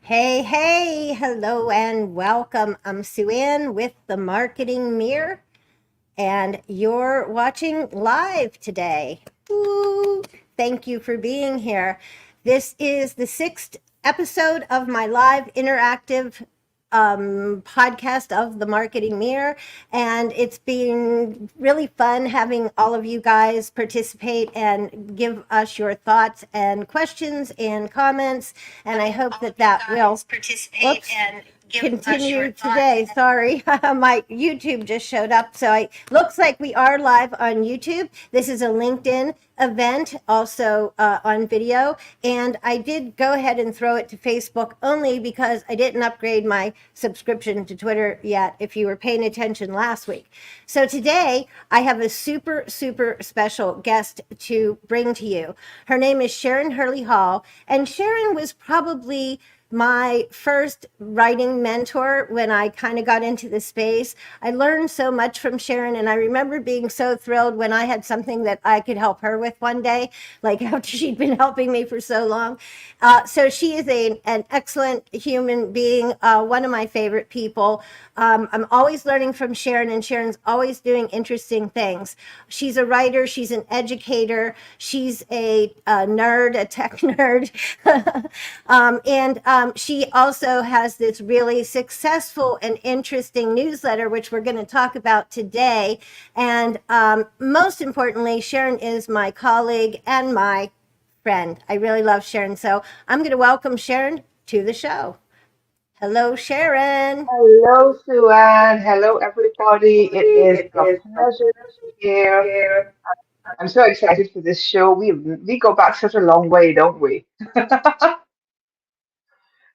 Hey, hey, hello and welcome. I'm Sue Ann with the Marketing Mirror, and you're watching live today. Woo! Thank you for being here. This is the sixth episode of my live interactive podcast of the Marketing Mirror, and it's been really fun having all of you guys participate and give us your thoughts and questions and comments. And I hope that that will oops, continue today. Sorry, my YouTube just showed up. So I looks like we are live on YouTube. This is a LinkedIn event, also on video. And I did go ahead and throw it to Facebook only because I didn't upgrade my subscription to Twitter yet, if you were paying attention last week. So today I have a super, super special guest to bring to you. Her name is Sharon Hurley Hall. And Sharon was probably my first writing mentor when I kind of got into the space. I learned so much from Sharon, and I remember being so thrilled when I had something that I could help her with one day, like after she'd been helping me for so long. So she is an excellent human being, one of my favorite people. I'm always learning from Sharon, and Sharon's always doing interesting things. She's a writer, she's an educator, she's a nerd, a tech nerd. And she also has this really successful and interesting newsletter, which we're going to talk about today. And most importantly, Sharon is my colleague and my friend. I really love Sharon. So I'm going to welcome Sharon to the show. Hello, Sharon. Hello, Suan. Hello, everybody. It is a pleasure to be here. I'm so excited for this show. We go back such a long way, don't we?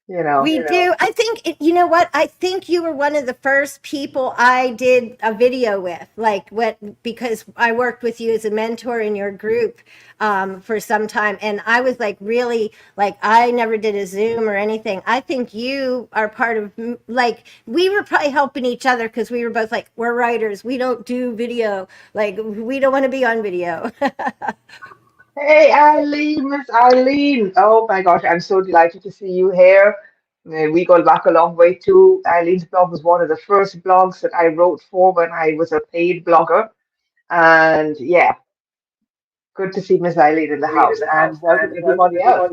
You know. We do. I think, you know what? I think you were one of the first people I did a video with, like what, because I worked with you as a mentor in your group for some time. And I was like, really, like, I never did a Zoom or anything. I think you are part of, like, we were probably helping each other because we were both like, we're writers. We don't do video. Like, we don't want to be on video. Hey, Eileen, Miss Eileen. Oh my gosh, I'm so delighted to see you here. We go back a long way too. Eileen's blog was one of the first blogs that I wrote for when I was a paid blogger. And yeah, good to see Miss Eileen in the house. And welcome everybody else.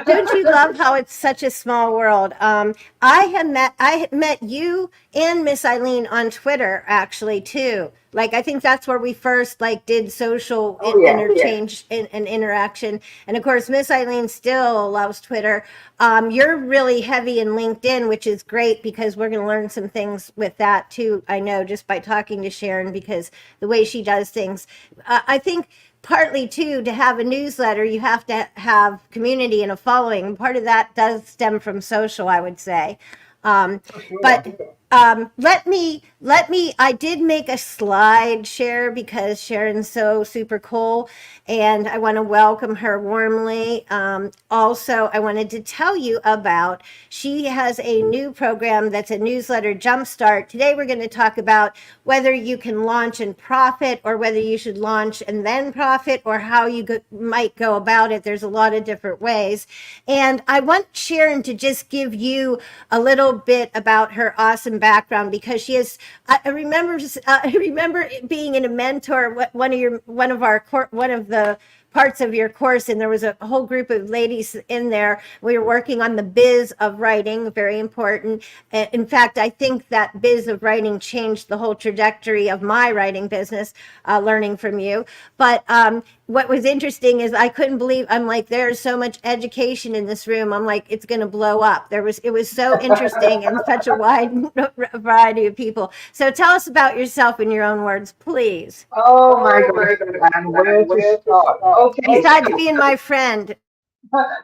Don't you love how it's such a small world? I had met you and Miss Eileen on Twitter actually too. Like I think that's where we first like did social Oh yeah. interchange and interaction. And of course, Miss Eileen still loves Twitter. You're really heavy in LinkedIn, which is great because we're going to learn some things with that too. I know just by talking to Sharon because the way she does things. I think partly too to have a newsletter you have to have community and a following. Part of that does stem from social, I would say. um, For sure. but let me I did make a slide share because Sharon's so super cool and I want to welcome her warmly. Also I wanted to tell you about, she has a new program that's a newsletter, Jumpstart. Today we're going to talk about whether you can launch and profit or whether you should launch and then profit or how you might go about it. There's a lot of different ways. And I want Sharon to just give you a little bit about her awesome background because she is, I remember, I remember being in a mentor, one of the parts of your course, and there was a whole group of ladies in there. We were working on the biz of writing, very important. In fact, I think that biz of writing changed the whole trajectory of my writing business, learning from you. But what was interesting is I couldn't believe, I'm like, there's so much education in this room. I'm like, it's going to blow up. It was so interesting and such a wide variety of people. So tell us about yourself in your own words, please. Oh my gosh, and where to start? Okay, Besides being my friend.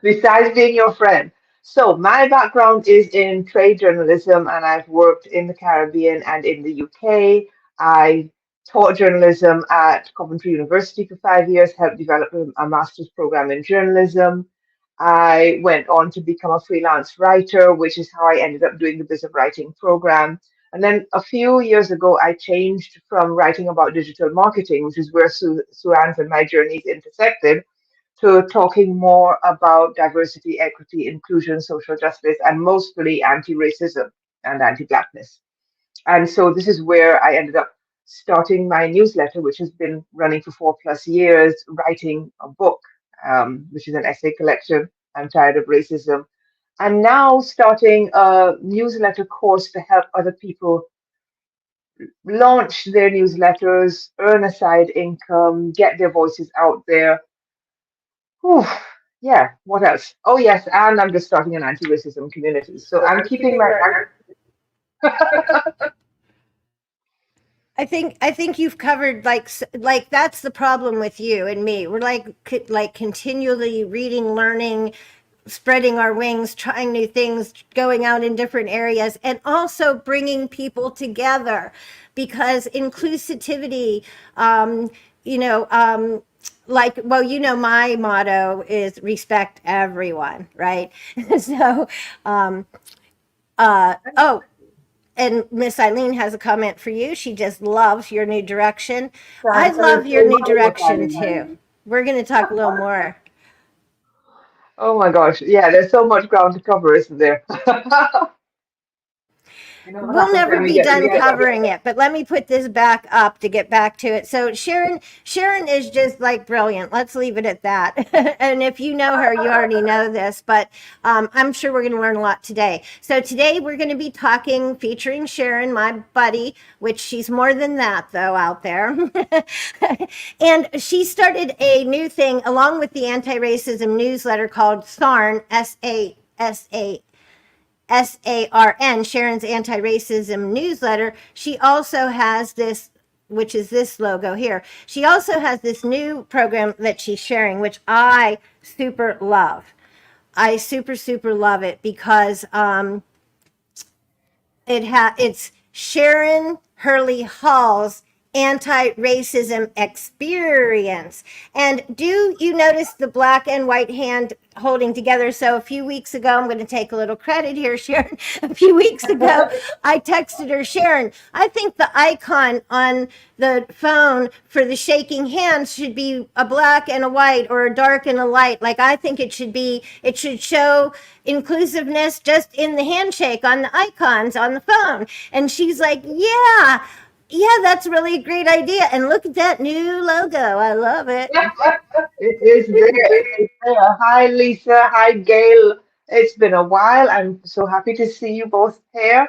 besides being your friend. So, my background is in trade journalism, and I've worked in the Caribbean and in the UK. I taught journalism at Coventry University for 5 years, helped develop a master's program in journalism. I went on to become a freelance writer, which is how I ended up doing the Biz of Writing program. And then a few years ago, I changed from writing about digital marketing, which is where Suanne's and my journeys intersected, to talking more about diversity, equity, inclusion, social justice, and mostly anti-racism and anti-blackness. And so this is where I ended up starting my newsletter, which has been running for 4+ years, writing a book, which is an essay collection. I'm tired of racism. And now starting a newsletter course to help other people launch their newsletters, earn a side income, get their voices out there. Whew, yeah, what else? Oh, yes, and I'm just starting an anti racism community. So I'm keeping my. I think you've covered like that's the problem with you and me. We're like continually reading, learning, spreading our wings, trying new things, going out in different areas, and also bringing people together because inclusivity, you know, like, well, my motto is respect everyone, right? So, oh, and Miss Eileen has a comment for you. She just loves your new direction. I Thank you love your so new much, direction Eileen. too. We're going to talk a little more. Oh my gosh. Yeah, there's so much ground to cover, isn't there? You know what We'll happens never when we be get done together. covering it, but let me put this back up to get back to it. So Sharon is just like brilliant. Let's leave it at that. And if you know her, you already know this, but I'm sure we're going to learn a lot today. So today we're going to be talking, featuring Sharon, my buddy, which she's more than that though out there. And she started a new thing along with the anti-racism newsletter called SARN, SARN, Sharon's Anti-Racism Newsletter. She also has this, which is this logo here. She also has this new program that she's sharing, which I super love. I super love it because it's Sharon Hurley Hall's anti-racism experience. And do you notice the black and white hand holding together? So a few weeks ago, I'm going to take a little credit here, Sharon. A few weeks ago, I texted her, Sharon, I think the icon on the phone for the shaking hands should be a black and a white or a dark and a light. Like I think it should show inclusiveness just in the handshake on the icons on the phone. And she's like, yeah, that's really a great idea. And look at that new logo. I love it. It is there. It's there. Hi, Lisa. Hi, Gail. It's been a while. I'm so happy to see you both here.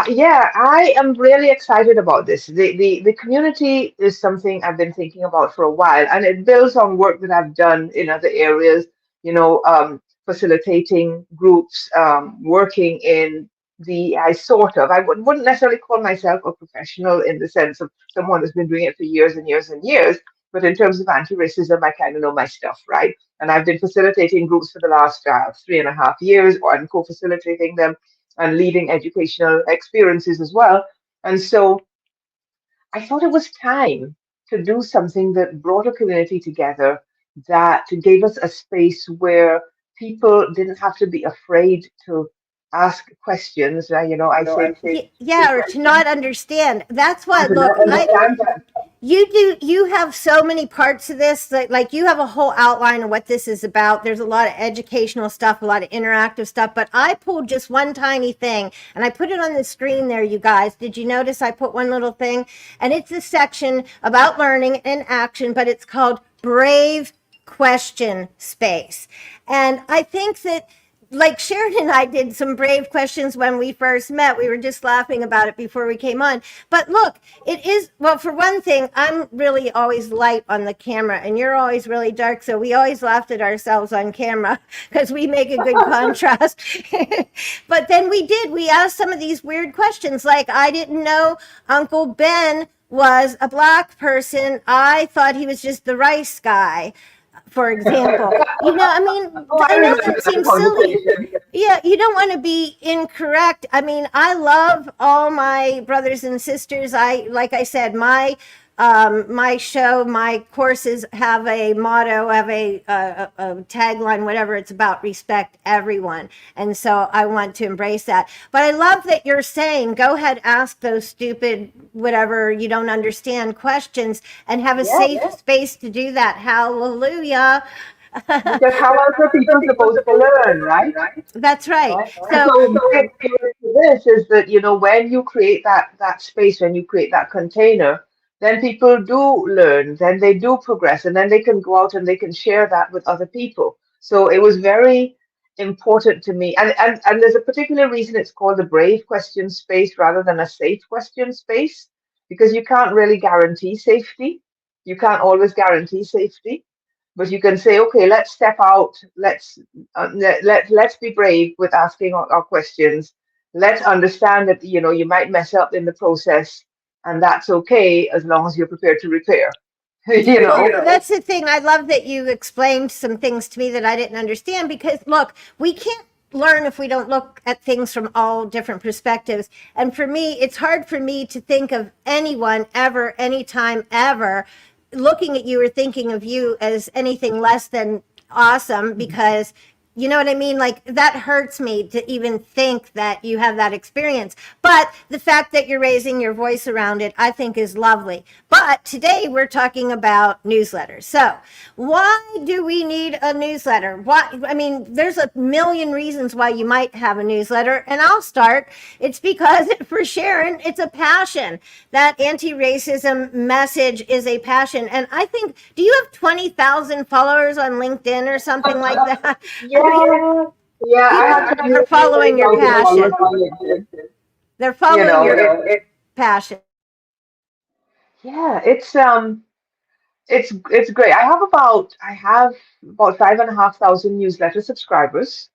Yeah, I am really excited about this. The community is something I've been thinking about for a while, and it builds on work that I've done in other areas, facilitating groups, working in I wouldn't necessarily call myself a professional in the sense of someone who's been doing it for years and years and years, but in terms of anti-racism, I kind of know my stuff, right? And I've been facilitating groups for the last 3.5 years, or I'm co-facilitating them and leading educational experiences as well. And so I thought it was time to do something that brought a community together, that gave us a space where people didn't have to be afraid to ask questions. I say Yeah, or to not understand. That's why, to not look, understand that. you have so many parts of this that like you have a whole outline of what this is about. There's a lot of educational stuff, a lot of interactive stuff, but I pulled just one tiny thing and I put it on the screen there, you guys. Did you notice I put one little thing? And it's a section about learning and action, but it's called Brave Question Space. And I think that like Sharon and I did some brave questions when we first met. We were just laughing about it before we came on. But look, it is, well, for one thing, I'm really always light on the camera and you're always really dark. So we always laughed at ourselves on camera because we make a good contrast. But then we asked some of these weird questions. Like, I didn't know Uncle Ben was a black person. I thought he was just the rice guy, for example. I mean, Oh, I I know remember that that seems silly. conversation. Yeah, you don't want to be incorrect. I mean, I love all my brothers and sisters. Like I said, my show, my courses have a motto, have a tagline, whatever. It's about respect everyone, and so I want to embrace that. But I love that you're saying, go ahead, ask those stupid, whatever you don't understand questions, and have a Yeah. safe space to do that. Hallelujah. Because how else are people supposed to learn, right? That's right. And So, so my experience with this is that, when you create that space, when you create that container, then people do learn, then they do progress, and then they can go out and they can share that with other people. So it was very important to me. And there's a particular reason it's called the brave question space rather than a safe question space, because you can't really guarantee safety. You can't always guarantee safety, but you can say, okay, let's step out, let's be brave with asking our questions. Let's understand that you might mess up in the process, and that's okay as long as you're prepared to repair. you well, know that's the thing. I love that you explained some things to me that I didn't understand because, look, we can't learn if we don't look at things from all different perspectives. And for me, it's hard for me to think of anyone ever, anytime, ever looking at you or thinking of you as anything less than awesome because you know what I mean? Like that hurts me to even think that you have that experience. But the fact that you're raising your voice around it, I think is lovely. But today we're talking about newsletters. So why do we need a newsletter? Why, I mean, there's a million reasons why you might have a newsletter. And I'll start. It's because for Sharon, it's a passion. That anti-racism message is a passion. And I think, do you have 20,000 followers on LinkedIn or something like that? I mean, yeah, yeah, I people have are following your 20,000 passion. followers on LinkedIn. They're you following know your passion. yeah, it's great. I have about 5,500 newsletter subscribers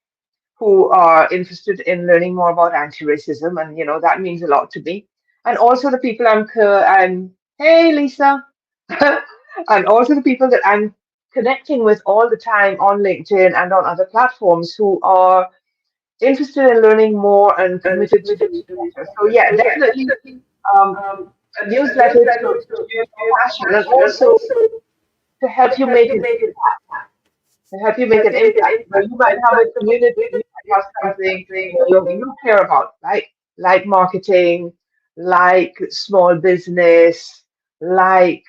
who are interested in learning more about anti-racism, and that means a lot to me. And also the people I'm hey Lisa, and also the people that I'm connecting with all the time on LinkedIn and on other platforms who are interested in learning more and committed to doing better. So yeah, definitely um, a newsletter to share your passion and also to help you make an to help you make an impact. You might have a community, you might have something you care about, like marketing, like small business, like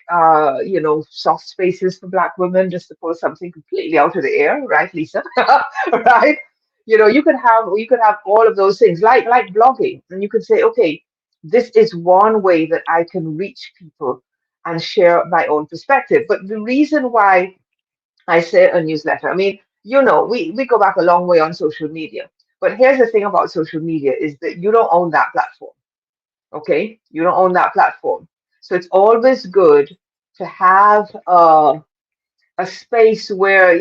soft spaces for Black women, just to pull something completely out of the air, right, Lisa? right? You could have all of those things, like blogging, and you could say, okay, this is one way that I can reach people and share my own perspective. But the reason why I say a newsletter. I mean, we go back a long way on social media. But here's the thing about social media is that you don't own that platform. Okay? You don't own that platform. So it's always good to have a space where,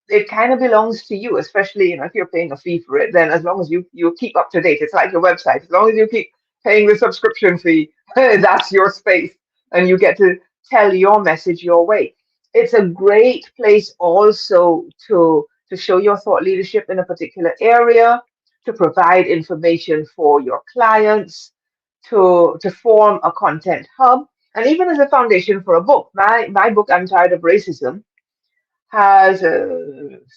it kind of belongs to you, especially if you're paying a fee for it. Then as long as you keep up to date, it's like your website. As long as you keep paying the subscription fee, that's your space, and you get to tell your message your way. It's a great place also to show your thought leadership in a particular area, to provide information for your clients, to form a content hub, and even as a foundation for a book. My book, I'm Tired of Racism, has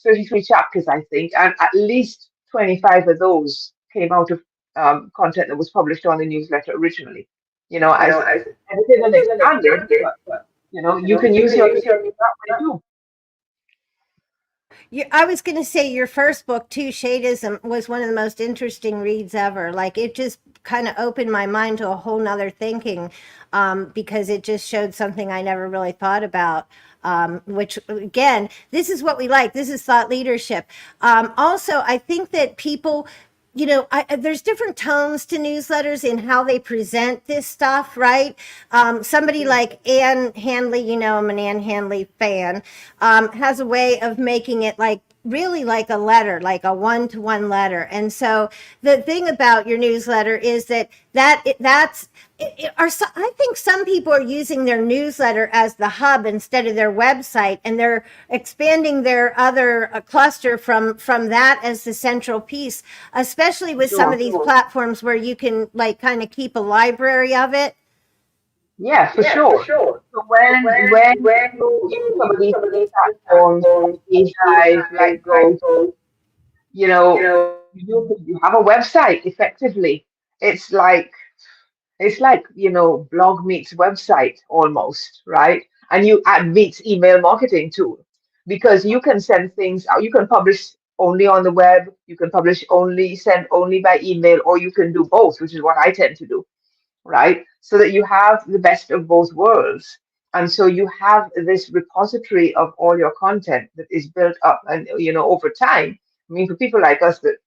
33 chapters, I think, and at least 25 of those came out of content that was published on the newsletter originally. As edited and expanded, but you can use your newsletter that way too. I was going to say your first book, too, Shadeism, was one of the most interesting reads ever. Like it just kind of opened my mind to a whole nother thinking because it just showed something I never really thought about. Which again, this is what we like. This is thought leadership. Also, I think that people there's different tones to newsletters in how they present this stuff, right? Somebody like Ann Handley, I'm an Ann Handley fan, has a way of making it like really like a letter, like a one-to-one letter. And so the thing about your newsletter is I think some people are using their newsletter as the hub instead of their website, and they're expanding their other cluster from that as the central piece, especially with some of Sure. these platforms where you can like kind of keep a library of it. Yeah, for sure. So when you use some of these platforms like Page like Go, you know, you have a website effectively. It's like blog meets website almost, right? And you add meets email marketing tool. because you can send things out. You can publish only on the web, you can publish only, send only by email, or you can do both, which is what I tend to do, right? So that you have the best of both worlds. And so you have this repository of all your content that is built up and, over time. I mean, for people like us that,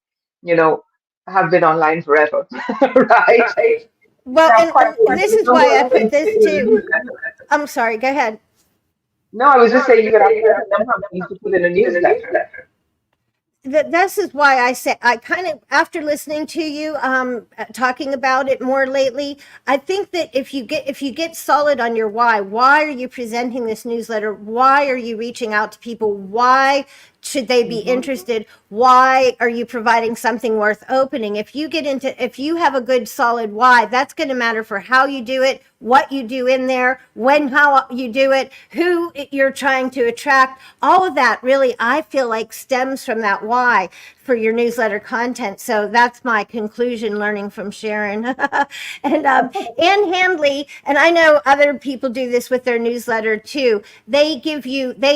you know, have been online forever, right? Well, Have and quite a this is number why I of put things to this put in a too. newsletter. I'm sorry, go ahead. No, I was just saying you could have quite a number of things to put in a newsletter. This is why I say I kind of, after listening to you talking about it more lately, I think that if you get solid on your why are you presenting this newsletter, why are you reaching out to people, why should they be Hmm. interested, why are you providing something worth opening, if you have a good solid why, that's going to matter for how you do it, what you do in there, when, how you do it, who you're trying to attract. All of that really, I feel like, stems from that why for your newsletter content. So that's my conclusion, learning from Sharon. And Ann Handley, and I know other people do this with their newsletter too. They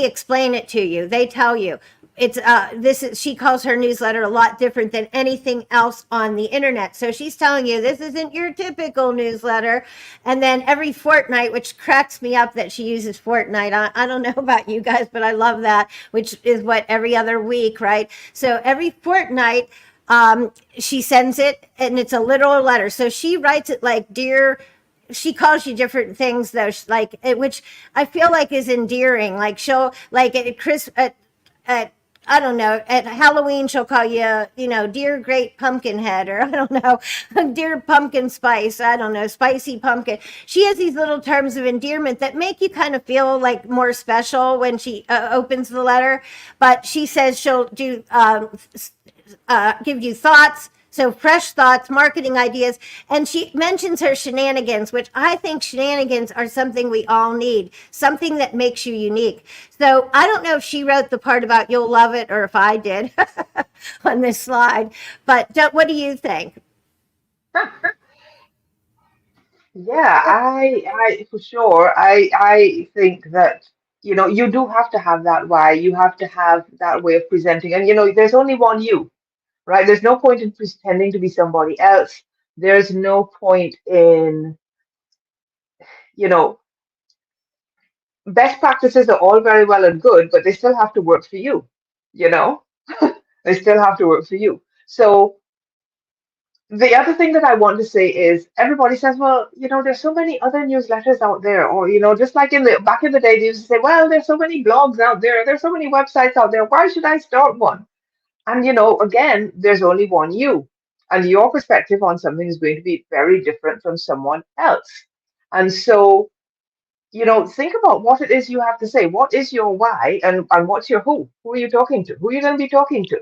explain it to you. They tell you it's this is she calls her newsletter a lot different than anything else on the internet. So she's telling you this isn't your typical newsletter. And then every fortnight, which cracks me up that she uses fortnight. I don't know about you guys, but I love that, which is what, every other week, right? So every fortnight, she sends it, and it's a literal letter. So she writes it like, dear, she calls you different things though, like which I feel like is endearing. Like she'll, like at Chris at I don't know, at Halloween she'll call you, dear great pumpkin head, or I don't know, dear pumpkin spice, I don't know, spicy pumpkin. She has these little terms of endearment that make you kind of feel like more special when she opens the letter. But she says she'll do give you thoughts. So fresh thoughts, marketing ideas. And she mentions her shenanigans, which I think shenanigans are something we all need, something that makes you unique. So I don't know if she wrote the part about you'll love it or if I did on this slide, but what do you think? Yeah, I for sure. I think that, you do have to have that why. You have to have that way of presenting. And, there's only one you, right? There's no point in pretending to be somebody else. There's no point in, you know, best practices are all very well and good, but they still have to work for you, you know? They still have to work for you. So the other thing that I want to say is everybody says, well, there's so many other newsletters out there, or, just like in the back in the day, they used to say, well, there's so many blogs out there, there's so many websites out there. Why should I start one? And again, there's only one you, and your perspective on something is going to be very different from someone else. And so, think about what it is you have to say. What is your why, and what's your who? Who are you talking to? Who are you going to be talking to?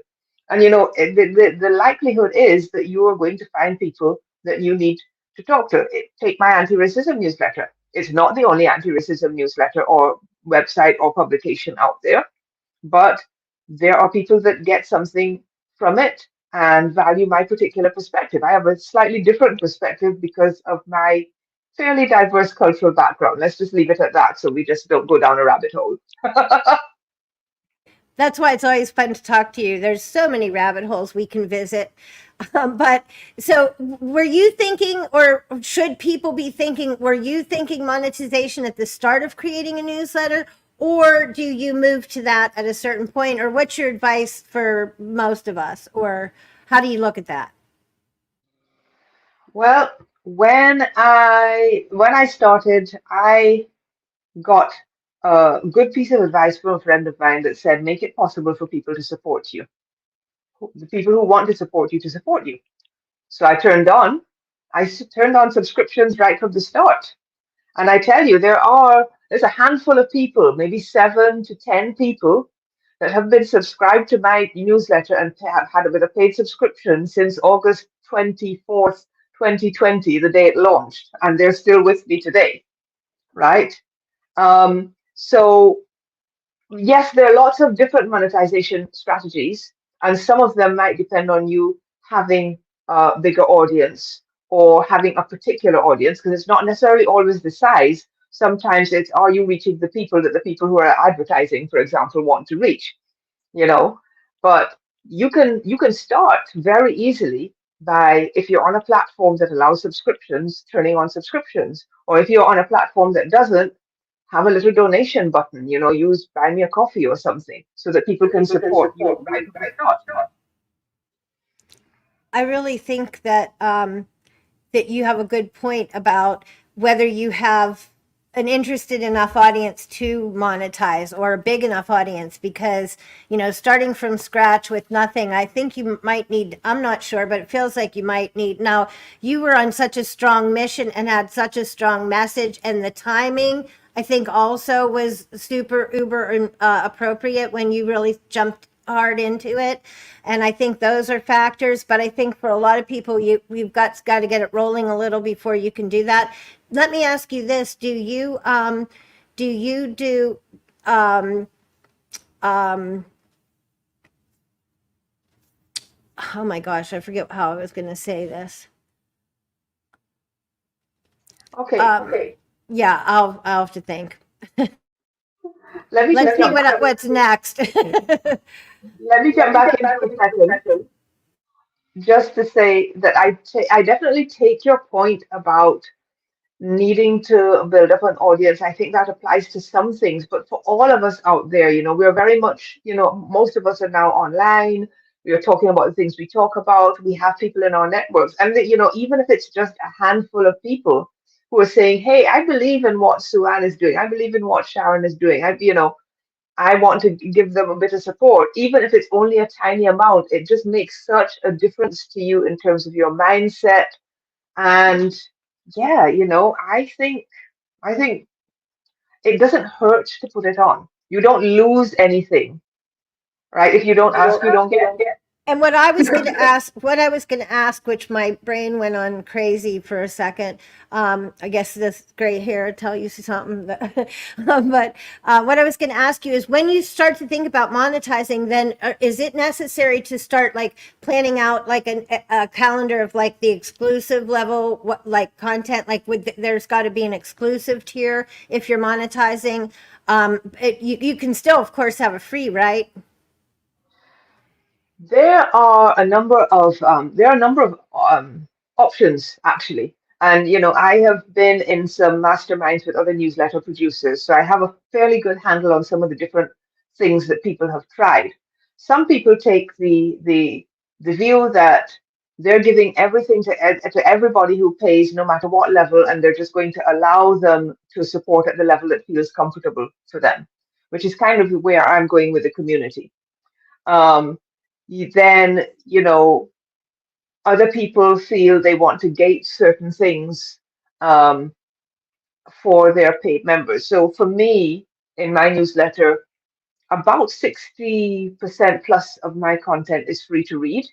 And the likelihood is that you are going to find people that you need to talk to. Take my anti-racism newsletter. It's not the only anti-racism newsletter or website or publication out there, but there are people that get something from it and value my particular perspective. I have a slightly different perspective because of my fairly diverse cultural background. Let's just leave it at that so we just don't go down a rabbit hole. That's why it's always fun to talk to you. There's so many rabbit holes we can visit. But so were you thinking, or should people be thinking, were you thinking monetization at the start of creating a newsletter? Or do you move to that at a certain point? Or what's your advice for most of us? Or how do you look at that? Well, when I started, I got a good piece of advice from a friend of mine that said, make it possible for people to support you, the people who want to support you to support you. So I turned on subscriptions right from the start. And I tell you, there's a handful of people, maybe 7 to 10 people, that have been subscribed to my newsletter and have had it with a paid subscription since August 24th, 2020, the day it launched. And they're still with me today, right? So yes, there are lots of different monetization strategies, and some of them might depend on you having a bigger audience or having a particular audience, because it's not necessarily always the size. Sometimes it's, are you reaching the people that the people who are advertising, for example, want to reach? You know, but you can start very easily by, if you're on a platform that allows subscriptions, turning on subscriptions, or if you're on a platform that doesn't, have a little donation button, use buy me a coffee or something so that people can support you right from the start. I really think that that you have a good point about whether you have an interested enough audience to monetize or a big enough audience, because starting from scratch with nothing, I think you might need, I'm not sure, but it feels like you might need. Now, you were on such a strong mission and had such a strong message, and the timing I think also was super uber appropriate when you really jumped hard into it. And I think those are factors, but I think for a lot of people, you've got to get it rolling a little before you can do that. Let me ask you this: do you do oh my gosh, I forget how I was going to say this. Okay, Yeah, I'll have to think. let me Let's just see jump back. what's next. Let me jump back in for a second, just to say that I definitely take your point about needing to build up an audience. I think that applies to some things, but for all of us out there, we're very much, most of us are now online. We are talking about the things we talk about. We have people in our networks, and even if it's just a handful of people who are saying, "Hey, I believe in what Suan is doing. I believe in what Sharon is doing. I want to give them a bit of support," even if it's only a tiny amount. It just makes such a difference to you in terms of your mindset. And yeah, I think it doesn't hurt to put it on. You don't lose anything, right? If you don't ask, you don't get. And what I was going to ask, which my brain went on crazy for a second. I guess this gray hair tell you something. But what I was going to ask you is, when you start to think about monetizing, then is it necessary to start like planning out like a calendar of like the exclusive level, what like content, like there's got to be an exclusive tier if you're monetizing. You can still, of course, have a free, right? There are a number of options actually, and I have been in some masterminds with other newsletter producers, so I have a fairly good handle on some of the different things that people have tried. Some people take the view that they're giving everything to everybody who pays, no matter what level, and they're just going to allow them to support at the level that feels comfortable for them, which is kind of where I'm going with the community. Um, then, other people feel they want to gate certain things um, for their paid members. So for me, in my newsletter, about 60% plus of my content is free to read.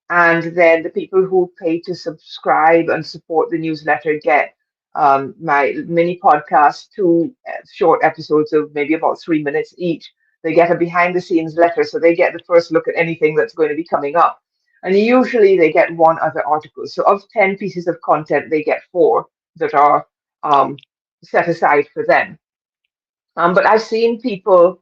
And then the people who pay to subscribe and support the newsletter get my mini podcast, two short episodes of maybe about 3 minutes each. They get a behind the scenes letter, so they get the first look at anything that's going to be coming up. And usually they get one other article. So of 10 pieces of content, they get four that are um, set aside for them. But I've seen people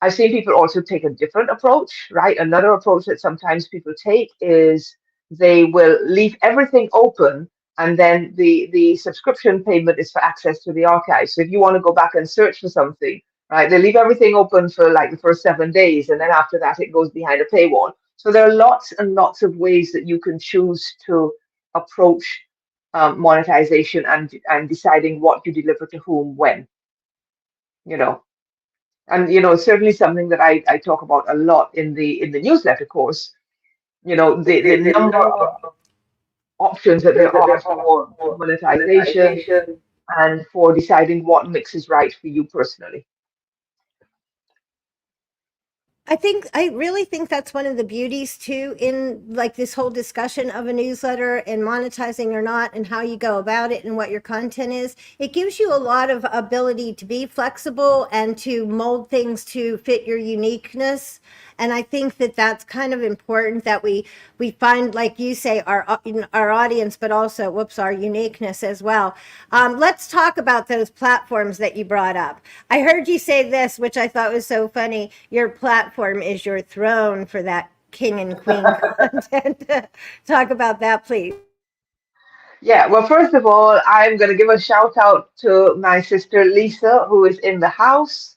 also take a different approach, right? Another approach that sometimes people take is they will leave everything open, and then the subscription payment is for access to the archive. So if you want to go back and search for something, right, they leave everything open for like the first 7 days, and then after that it goes behind a paywall. So there are lots and lots of ways that you can choose to approach monetization and deciding what you deliver to whom when, you know. And certainly something that I talk about a lot in the newsletter course, the number of options that there are for monetization and for deciding what mix is right for you personally. I really think that's one of the beauties too in like this whole discussion of a newsletter and monetizing or not and how you go about it and what your content is. It gives you a lot of ability to be flexible and to mold things to fit your uniqueness. And I think that that's kind of important, that we find, like you say, our audience, but also, whoops, our uniqueness as well. Let's talk about those platforms that you brought up. I heard you say this, which I thought was so funny. Your platform is your throne for that king and queen content. Talk about that, please. Yeah, well, first of all, I'm going to give a shout out to my sister Lisa, who is in the house.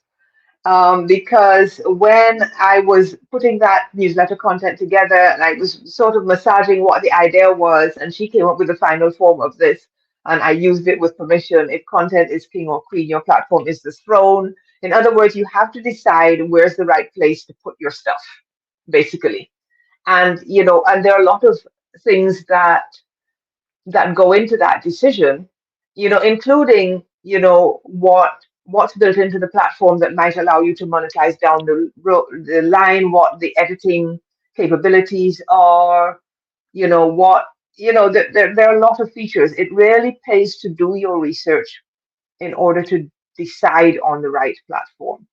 Because when I was putting that newsletter content together and I was sort of massaging what the idea was, and she came up with the final form of this, and I used it with permission. If content is king or queen, your platform is the throne. In other words, you have to decide where's the right place to put your stuff, basically. And and there are a lot of things that go into that decision, including, what's built into the platform that might allow you to monetize down the line, what the editing capabilities are, what, there are a lot of features. It really pays to do your research in order to decide on the right platform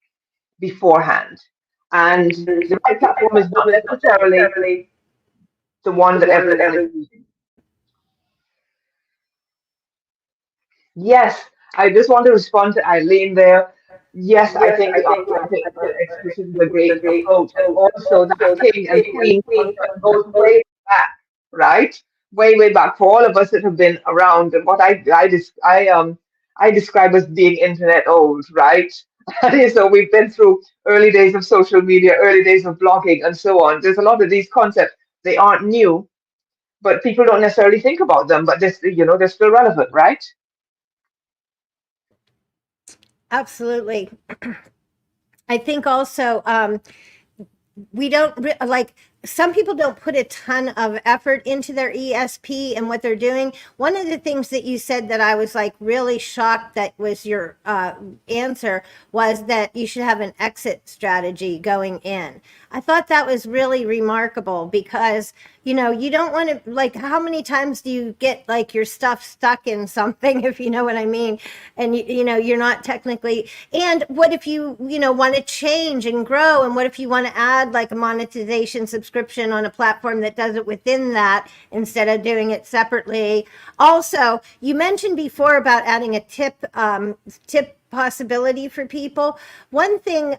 beforehand. And the right platform is not necessarily the one that everyone is using. Yes, I just want to respond to Eileen there. Yes, I think the authentic expression is a great approach. And also that king and queen concept goes way back, right? Way, way back for all of us that have been around. And what I describe as being internet old, right? So we've been through early days of social media, early days of blogging, and so on. There's a lot of these concepts. They aren't new, but people don't necessarily think about them, but they're still relevant, right? Absolutely. I think also, we don't like, some people don't put a ton of effort into their ESP and what they're doing. One of the things that you said that I was like really shocked that was your answer was that you should have an exit strategy going in. I thought that was really remarkable because, you don't want to, like, how many times do you get like your stuff stuck in something, if you know what I mean? And you're not technically, and what if you want to change and grow? And what if you want to add like a monetization subscription on a platform that does it within that instead of doing it separately? Also, you mentioned before about adding a tip possibility for people. One thing,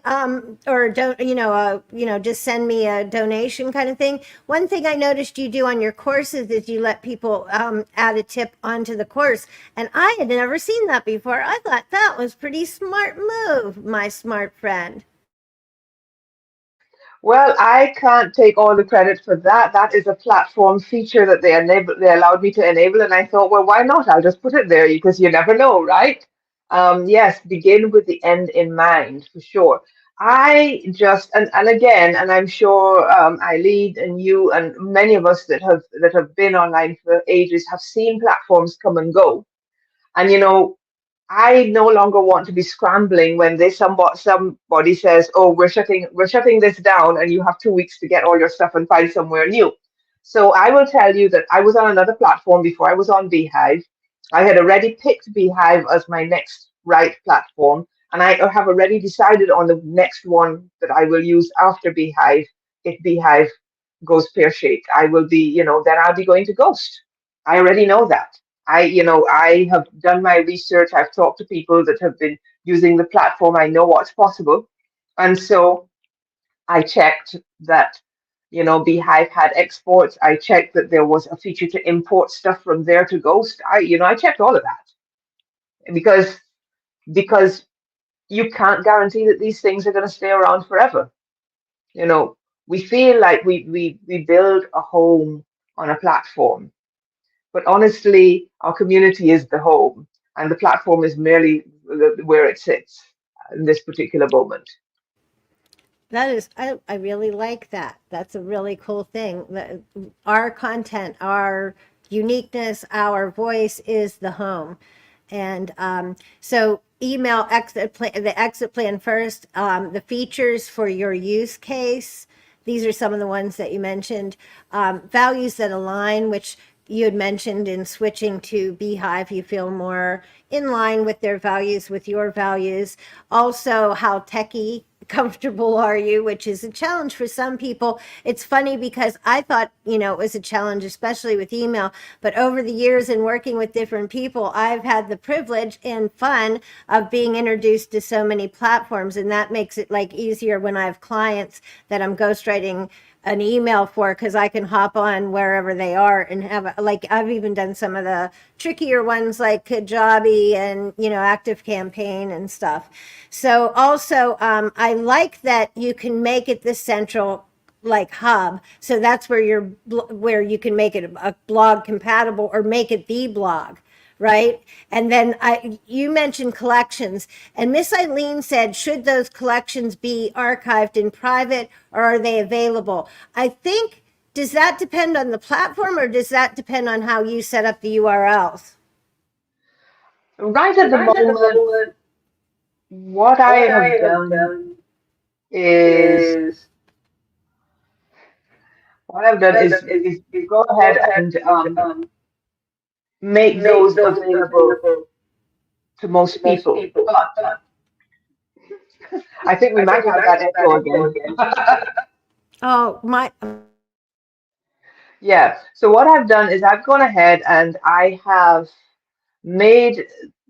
or don't, just send me a donation kind of thing. One thing I noticed you do on your courses is you let people add a tip onto the course. And I had never seen that before. I thought that was pretty smart move, my smart friend. Well, I can't take all the credit for that. That is a platform feature that they allowed me to enable, and I thought, well, why not? I'll just put it there because you never know, right? Yes, begin with the end in mind for sure. I just and again, and I'm sure Eileen and you and many of us that have been online for ages have seen platforms come and go. And I no longer want to be scrambling when somebody says, "Oh, we're shutting this down, and you have 2 weeks to get all your stuff and find somewhere new." So I will tell you that I was on another platform before I was on Beehive. I had already picked Beehive as my next right platform, and I have already decided on the next one that I will use after Beehive. If Beehive goes pear-shaped, I will be, then I'll be going to Ghost. I already know that. I have done my research. I've talked to people that have been using the platform. I know what's possible. And so I checked that, Beehive had exports. I checked that there was a feature to import stuff from there to Ghost. I checked all of that because you can't guarantee that these things are going to stay around forever. You know, we feel like we build a home on a platform. But honestly, our community is the home, and the platform is merely where it sits in this particular moment. That is, I really like that. That's a really cool thing. Our content, our uniqueness, our voice is the home. And so email the exit plan first, the features for your use case. These are some of the ones that you mentioned. Values that align, which you had mentioned in switching to Beehive, you feel more in line with their values, with your values. Also, how techie comfortable are you, which is a challenge for some people. It's funny because I thought, it was a challenge, especially with email. But over the years in working with different people, I've had the privilege and fun of being introduced to so many platforms. And that makes it like easier when I have clients that I'm ghostwriting an email for, because I can hop on wherever they are and have like I've even done some of the trickier ones like Kajabi and Active Campaign and stuff. So also I like that you can make it the central like hub, so that's where where you can make it a blog compatible or make it the blog, right? And then you mentioned collections, and Miss Eileen said, should those collections be archived in private or are they available? I think, does that depend on the platform or does that depend on how you set up the URLs? Right at the moment, what I have done is what I've done is go ahead and make those available to most people. But I think we might have that echo again. Oh, my. Yeah. So what I've done is I've gone ahead and I have made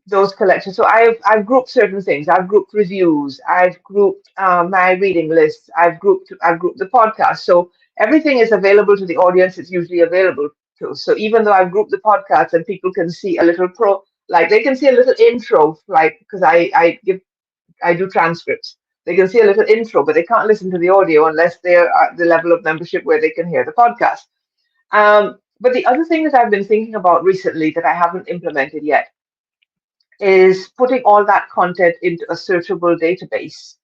those collections. So I've grouped certain things. I've grouped reviews. I've grouped my reading lists. I've grouped the podcast. So everything is available to the audience. It's usually available to. So even though I've grouped the podcast and people can see a little like they can see a little intro, like because I do transcripts. They can see a little intro, but they can't listen to the audio unless they're at the level of membership where they can hear the podcast. But the other thing that I've been thinking about recently that I haven't implemented yet is putting all that content into a searchable database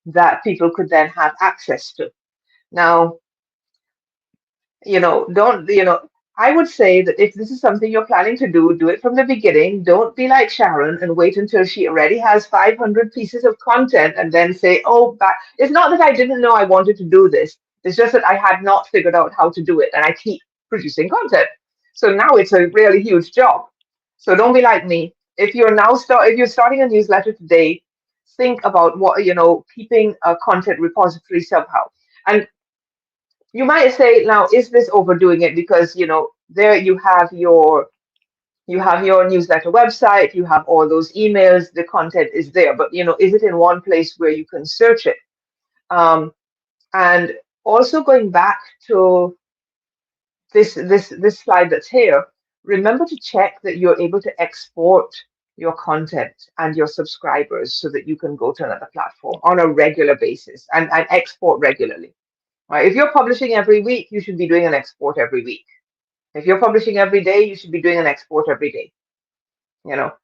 that people could then have access to. Now, don't, I would say that if this is something you're planning to do it from the beginning. Don't be like Sharon and wait until she already has 500 pieces of content and then say, oh, it's not that I didn't know I wanted to do this. It's just that I had not figured out how to do it and I keep producing content. So now it's a really huge job. So don't be like me. If you're starting a newsletter today, think about keeping a content repository somehow. And you might say, now, is this overdoing it? Because there you have your newsletter website, you have all those emails, the content is there, but is it in one place where you can search it? And also going back to this slide that's here, remember to check that you're able to export your content and your subscribers so that you can go to another platform on a regular basis and export regularly. Right? If you're publishing every week, you should be doing an export every week. If you're publishing every day, you should be doing an export every day.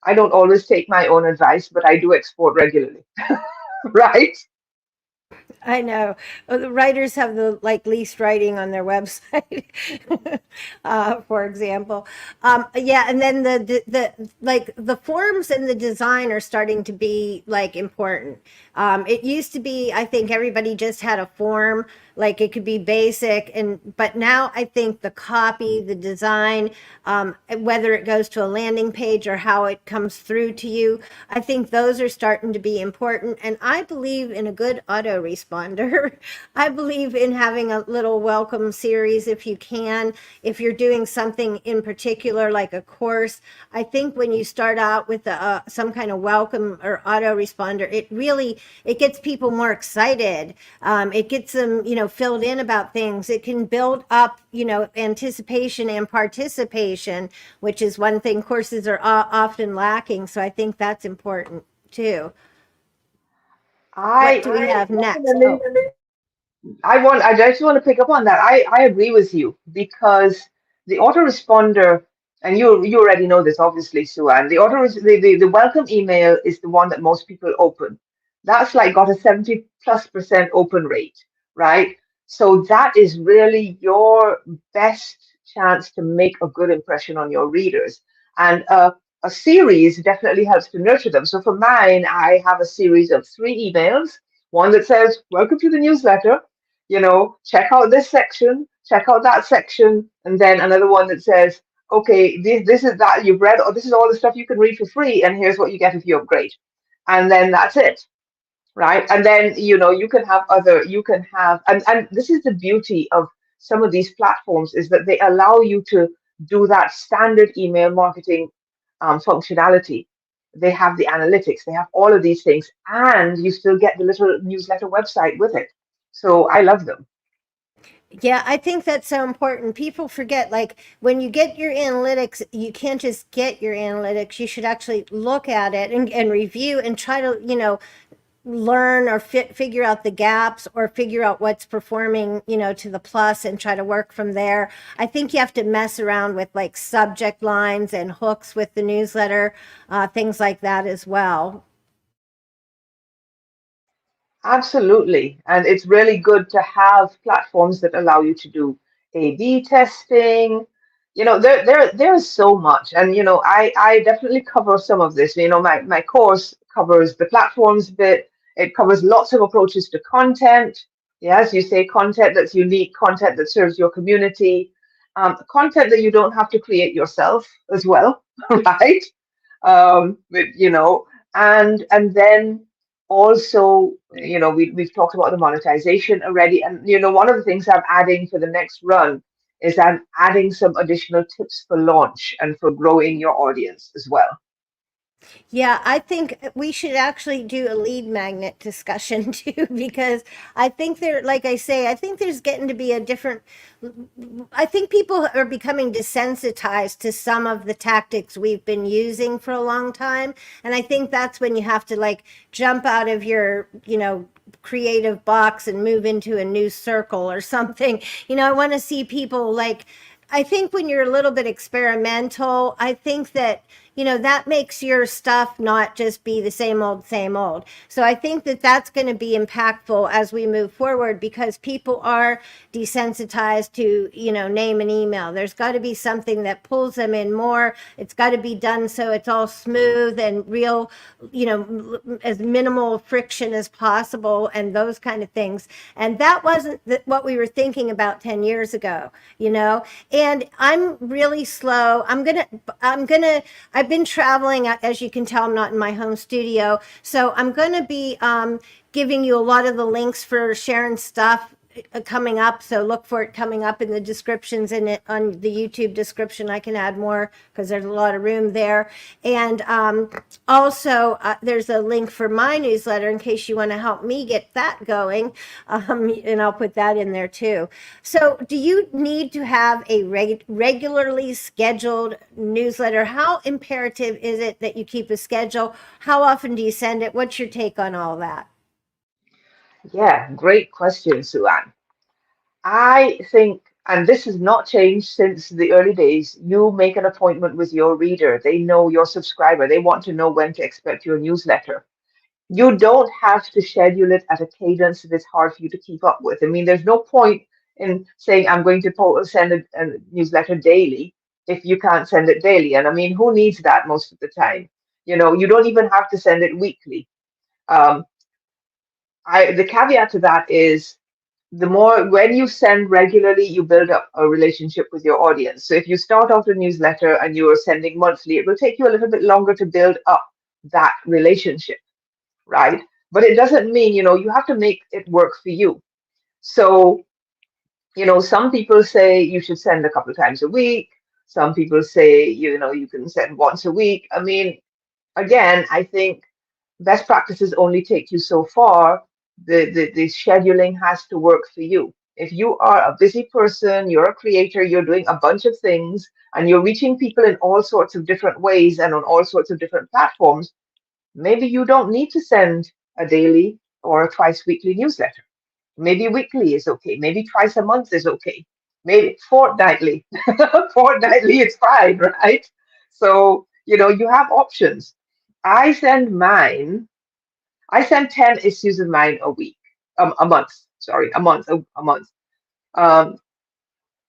I don't always take my own advice, but I do export regularly, right? I know. The writers have the like least writing on their website, for example. Yeah, and then the like the forms and the design are starting to be like important. It used to be, I think everybody just had a form, like it could be basic, but now I think the copy, the design, whether it goes to a landing page or how it comes through to you, I think those are starting to be important. And I believe in a good autoresponder. I believe in having a little welcome series if you can. If you're doing something in particular, like a course, I think when you start out with some kind of welcome or autoresponder, it gets people more excited. It gets them, filled in about things. It can build up, anticipation and participation, which is one thing courses are often lacking. So I think that's important too. What I do we have next? definitely, I just want to pick up on that. I agree with you because the autoresponder, and you already know this, obviously, Sue Ann, the welcome email is the one that most people open. That's like got a 70+% open rate, right? So that is really your best chance to make a good impression on your readers. And a series definitely helps to nurture them. So for mine, I have a series of 3 emails. One that says, welcome to the newsletter, check out this section, check out that section, and then another one that says, okay, this is that you've read, or this is all the stuff you can read for free, and here's what you get if you upgrade. And then that's it, right? And then, you can have and this is the beauty of some of these platforms, is that they allow you to do that standard email marketing functionality. They have the analytics, they have all of these things, and you still get the little newsletter website with it. So I love them. Yeah, I think that's so important. People forget, like, when you get your analytics, you can't just get your analytics. You should actually look at it and review and try to, learn or figure out the gaps or figure out what's performing, to the plus and try to work from there. I think you have to mess around with like subject lines and hooks with the newsletter, things like that as well. Absolutely. And it's really good to have platforms that allow you to do A/B testing. There's so much. And I definitely cover some of this. My course covers the platforms bit. It covers lots of approaches to content. Yes, you say content that's unique, content that serves your community, content that you don't have to create yourself as well, right? And then also, we've talked about the monetization already, and one of the things I'm adding for the next run is I'm adding some additional tips for launch and for growing your audience as well. Yeah, I think we should actually do a lead magnet discussion too, because I think there, like I say, I think there's getting to be a different, I think people are becoming desensitized to some of the tactics we've been using for a long time. And I think that's when you have to like jump out of your, creative box and move into a new circle or something. I want to see people like, I think when you're a little bit experimental, I think that, that makes your stuff not just be the same old, same old. So I think that that's going to be impactful as we move forward because people are desensitized to, name and email. There's got to be something that pulls them in more. It's got to be done so it's all smooth and real, as minimal friction as possible and those kind of things. And that wasn't what we were thinking about 10 years ago, and I'm really slow. I've been traveling, as you can tell, I'm not in my home studio. So I'm going to be giving you a lot of the links for Sharon's stuff coming up. So look for it coming up in the descriptions in it on the YouTube description. I can add more because there's a lot of room there. And also, there's a link for my newsletter in case you want to help me get that going. And I'll put that in there too. So, do you need to have a regularly scheduled newsletter? How imperative is it that you keep a schedule? How often do you send it? What's your take on all that? Yeah, great question, Suan. I think, and this has not changed since the early days, you make an appointment with your reader. They know your subscriber. They want to know when to expect your newsletter. You don't have to schedule it at a cadence that is hard for you to keep up with. I mean, there's no point in saying I'm going to send a newsletter daily if you can't send it daily. And I mean, who needs that most of the time? You don't even have to send it weekly. Um, the caveat to that is the more when you send regularly, you build up a relationship with your audience. So if you start off a newsletter and you are sending monthly, it will take you a little bit longer to build up that relationship, right? But it doesn't mean, you have to make it work for you. So, some people say you should send a couple of times a week. Some people say, you can send once a week. I mean, again, I think best practices only take you so far. The scheduling has to work for you. If you are a busy person, you're a creator, you're doing a bunch of things, and you're reaching people in all sorts of different ways and on all sorts of different platforms, maybe you don't need to send a daily or a twice weekly newsletter. Maybe weekly is okay. Maybe twice a month is okay. Maybe fortnightly. Fortnightly is fine, right? So, you have options. I send mine, I send 10 issues of mine a week, a month, sorry, a month. Um,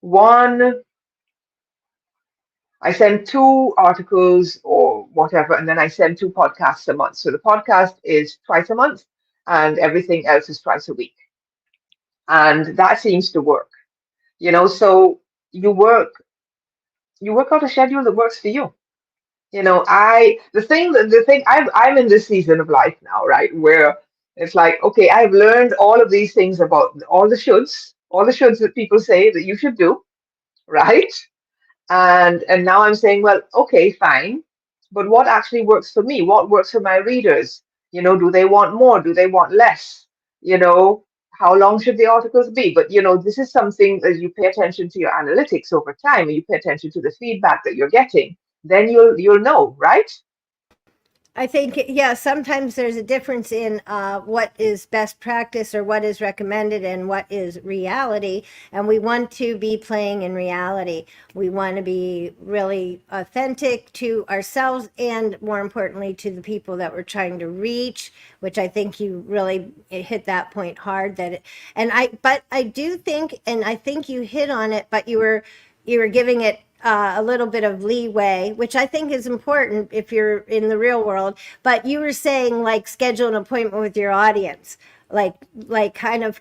one, I send two articles or whatever, and then I send two podcasts a month. So the podcast is twice a month, and everything else is twice a week. And that seems to work. So you work You work out a schedule that works for you. The thing I'm in this season of life now, right? Where it's like, okay, I've learned all of these things about all the shoulds that people say that you should do, right? And now I'm saying, well, okay, fine, but what actually works for me? What works for my readers? Do they want more? Do they want less? You know, how long should the articles be? But this is something that you pay attention to your analytics over time, and you pay attention to the feedback that you're getting. Then you'll know, right? I think, yeah, sometimes there's a difference in what is best practice or what is recommended and what is reality. And we want to be playing in reality. We want to be really authentic to ourselves and, more importantly, to the people that we're trying to reach, which I think you really hit that point hard. But I do think, and I think you hit on it, but you were giving it a little bit of leeway, which I think is important if you're in the real world. But you were saying like schedule an appointment with your audience, like kind of.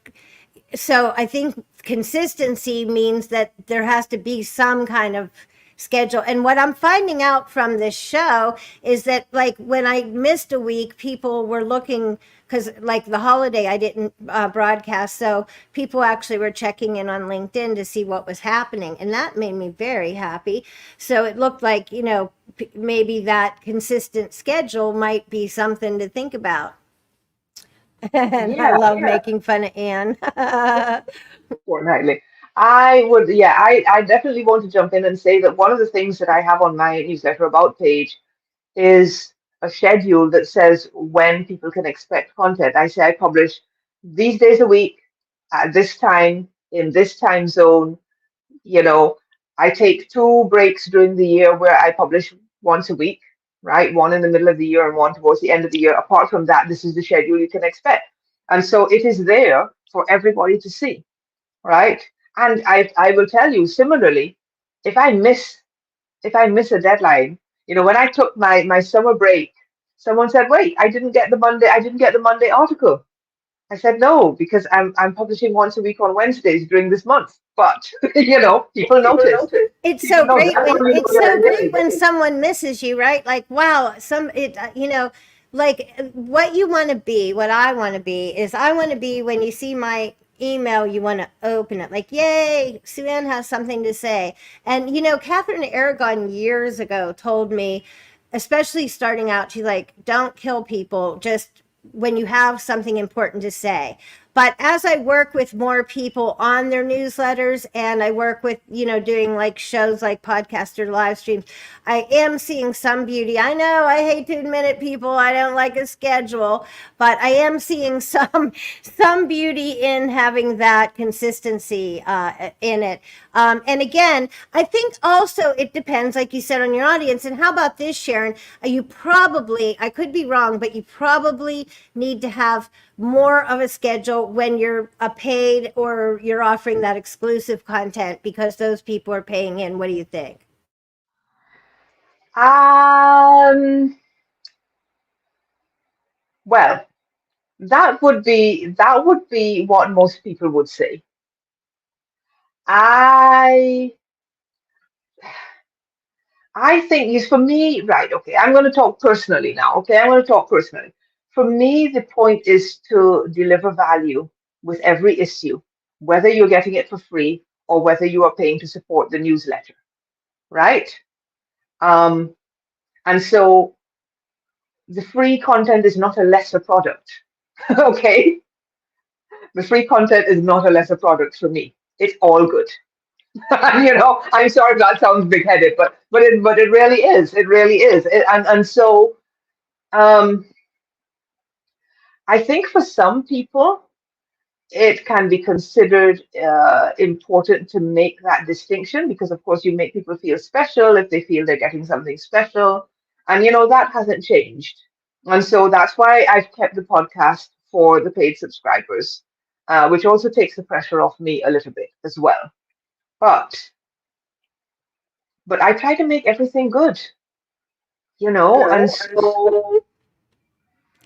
So I think consistency means that there has to be some kind of schedule. And what I'm finding out from this show is that, like, when I missed a week, people were looking, because like the holiday I didn't broadcast, so people actually were checking in on LinkedIn to see what was happening, and that made me very happy. So it looked like, maybe that consistent schedule might be something to think about. And I Yeah, love making fun of Anne. fortnightly. I definitely want to jump in and say that one of the things that I have on my newsletter about page is a schedule that says when people can expect content. I say I publish these days a week at this time in this time zone. You know, I take two breaks during the year where I publish once a week, right? One in the middle of the year and one towards the end of the year. Apart from that, this is the schedule you can expect. And so it is there for everybody to see, right? And I will tell you similarly, if I miss if I miss a deadline, when I took my summer break, someone said, "Wait, I didn't get the Monday article." I said, "No, because I'm publishing once a week on Wednesdays during this month." But people noticed. It's People so noticed. great I when don't even it's know so that I great did. when someone misses you, right? Like, wow, like what you want to be, what I want to be is, I want to be, when you see my email, you want to open it like, yay, Suzanne has something to say. And Catherine Aragon years ago told me, especially starting out, she's like, don't kill people, just when you have something important to say. But as I work with more people on their newsletters, and I work with, doing like shows like podcast or live streams, I am seeing some beauty. I know I hate to admit it, people, I don't like a schedule, but I am seeing some beauty in having that consistency in it. And again, I think also it depends, like you said, on your audience. And how about this, Sharon? You probably, I could be wrong, but you probably need to have more of a schedule when you're a paid or you're offering that exclusive content, because those people are paying in. What do you think? Um, well, that would be what most people would say. I I think is for me, right, okay, I'm going to talk personally now. Okay, I'm going to talk personally. For me, the point is to deliver value with every issue, whether you're getting it for free or whether you are paying to support the newsletter, right? Um, and so the free content is not a lesser product. Okay, the free content is not a lesser product for me. It's all good. I'm sorry if that sounds big-headed, but it really is. It really is. And so um, I think for some people, it can be considered important to make that distinction because, of course, you make people feel special if they feel they're getting something special. And, that hasn't changed. And so that's why I've kept the podcast for the paid subscribers, which also takes the pressure off me a little bit as well. But but I try to make everything good, and so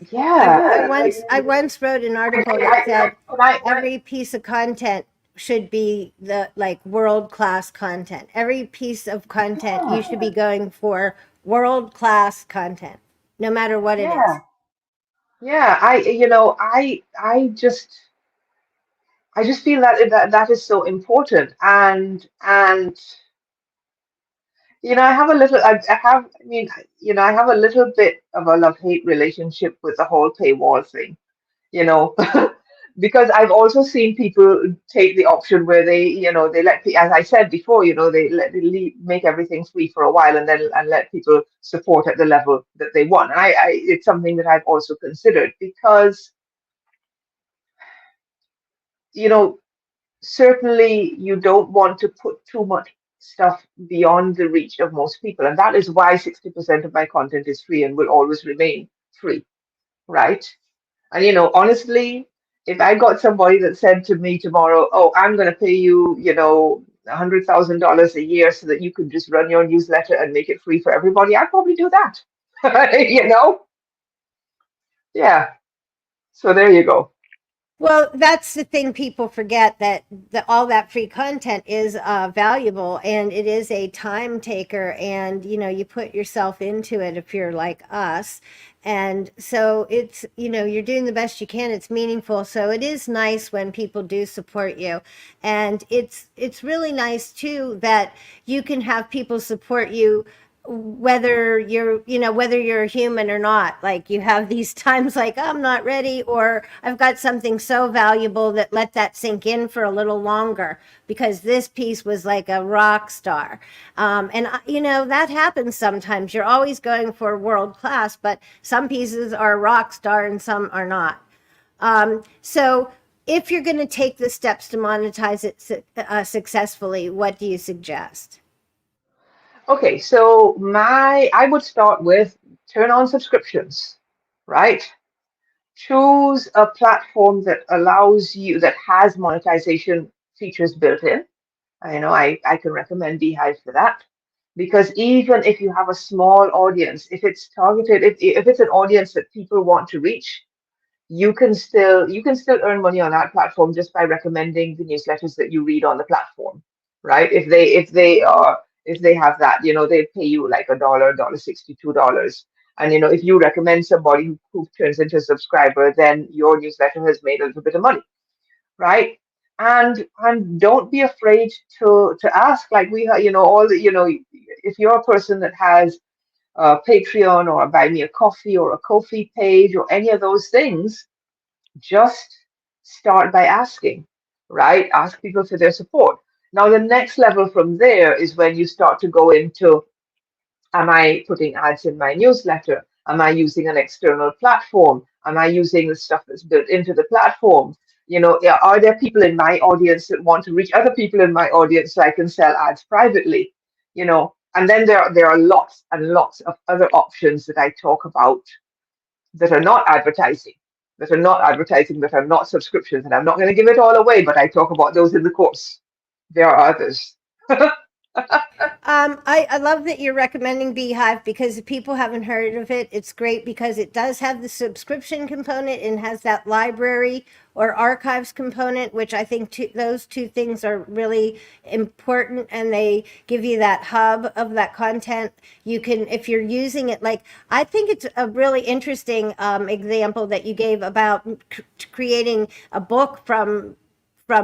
I, yeah, I once I once wrote an article that I, said I, I, every piece of content should be the like world class content. Every piece of content you Yeah, should be going for world class content, no matter what it is. yeah, yeah. I just feel that that is so important, and I have a little, I have, I mean, I have a little bit of a love-hate relationship with the whole paywall thing, you know, because I've also seen people take the option where they let, as I said before, they make everything free for a while and then and let people support at the level that they want. And it's something that I've also considered because, you know, certainly you don't want to put too much stuff beyond the reach of most people. And that is why 60% of my content is free and will always remain free, right? And honestly, if I got somebody that said to me tomorrow, "Oh, I'm going to pay you, $100,000 a year so that you can just run your newsletter and make it free for everybody," I'd probably do that. You know? Yeah. So there you go. Well, that's the thing people forget, that all that free content is valuable, and it is a time taker, and you put yourself into it if you're like us. And so it's, you're doing the best you can. It's meaningful. So it is nice when people do support you. And it's really nice too that you can have people support you whether you're human or not. Like, you have these times like, "Oh, I'm not ready," or "I've got something so valuable that let that sink in for a little longer because this piece was like a rock star." And that happens sometimes. You're always going for world class, but some pieces are rock star and some are not. So if you're going to take the steps to monetize it successfully, what do you suggest? Okay, so I would start with turn on subscriptions, right? Choose a platform that allows you, that has monetization features built in. I can recommend Beehive for that. Because even if you have a small audience, if it's targeted, if it's an audience that people want to reach, you can still earn money on that platform just by recommending the newsletters that you read on the platform, right? If they have that, they pay you like $1, $62. And if you recommend somebody who turns into a subscriber, then your newsletter has made a little bit of money, right? And don't be afraid to ask, like we have, all the, if you're a person that has a Patreon or a Buy Me a Coffee or a Ko-fi page or any of those things, just start by asking, right? Ask people for their support. Now, the next level from there is when you start to go into, am I putting ads in my newsletter? Am I using an external platform? Am I using the stuff that's built into the platform? Yeah, are there people in my audience that want to reach other people in my audience so I can sell ads privately? And then there are lots and lots of other options that I talk about that are not advertising, that are not subscriptions. And I'm not going to give it all away, but I talk about those in the course. There are others. I love that you're recommending Beehive, because if people haven't heard of it, it's great because it does have the subscription component and has that library or archives component, which I think those two things are really important, and they give you that hub of that content. You can, if you're using it, like, I think it's a really interesting example that you gave about creating a book from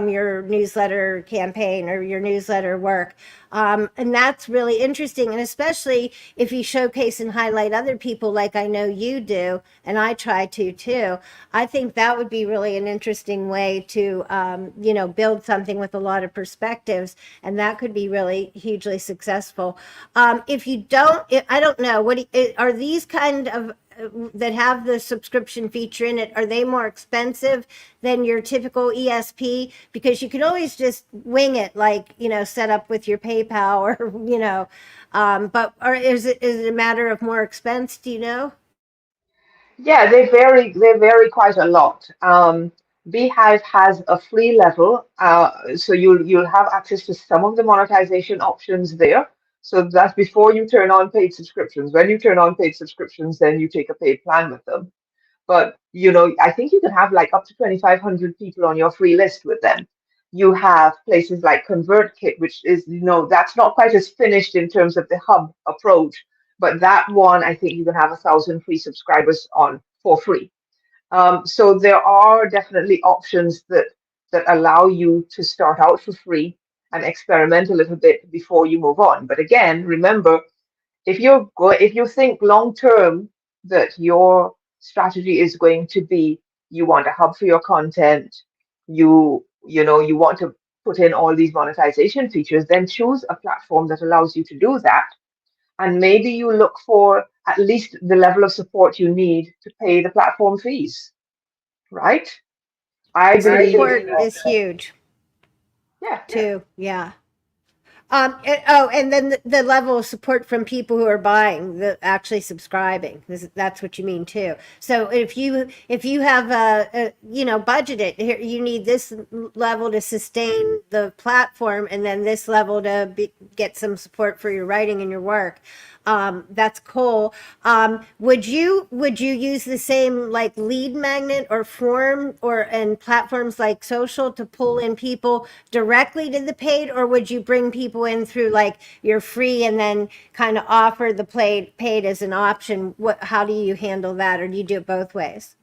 your newsletter campaign or your newsletter work. And that's really interesting. And especially if you showcase and highlight other people, like I know you do, and I try to too, I think that would be really an interesting way to, build something with a lot of perspectives. And that could be really hugely successful. If you don't, I don't know, are these kind of that have the subscription feature in it, are they more expensive than your typical ESP? Because you can always just wing it, like, set up with your PayPal or, or is it a matter of more expense? Do you know? Yeah, they vary quite a lot. Beehive has a free level, so you'll have access to some of the monetization options there. So that's before you turn on paid subscriptions. When you turn on paid subscriptions, then you take a paid plan with them. But I think you can have like up to 2,500 people on your free list with them. You have places like ConvertKit, which is, that's not quite as finished in terms of the hub approach, but that one, I think you can have 1,000 free subscribers on for free. So there are definitely options that allow you to start out for free and experiment a little bit before you move on. But again, remember, if you think long term that your strategy is going to be, you want a hub for your content, you want to put in all these monetization features, then choose a platform that allows you to do that. And maybe you look for at least the level of support you need to pay the platform fees, right? I believe, Support is huge yeah. too. Yeah. And then the level of support from people who are buying, the actually subscribing. That's what you mean too. So if you have budgeted here, you need this level to sustain the platform, and then this level to get some support for your writing and your work. That's cool. Would you use the same like lead magnet or form and platforms like social to pull in people directly to the paid, or would you bring people in through like your free and then kind of offer the paid as an option? How do you handle that, or do you do it both ways?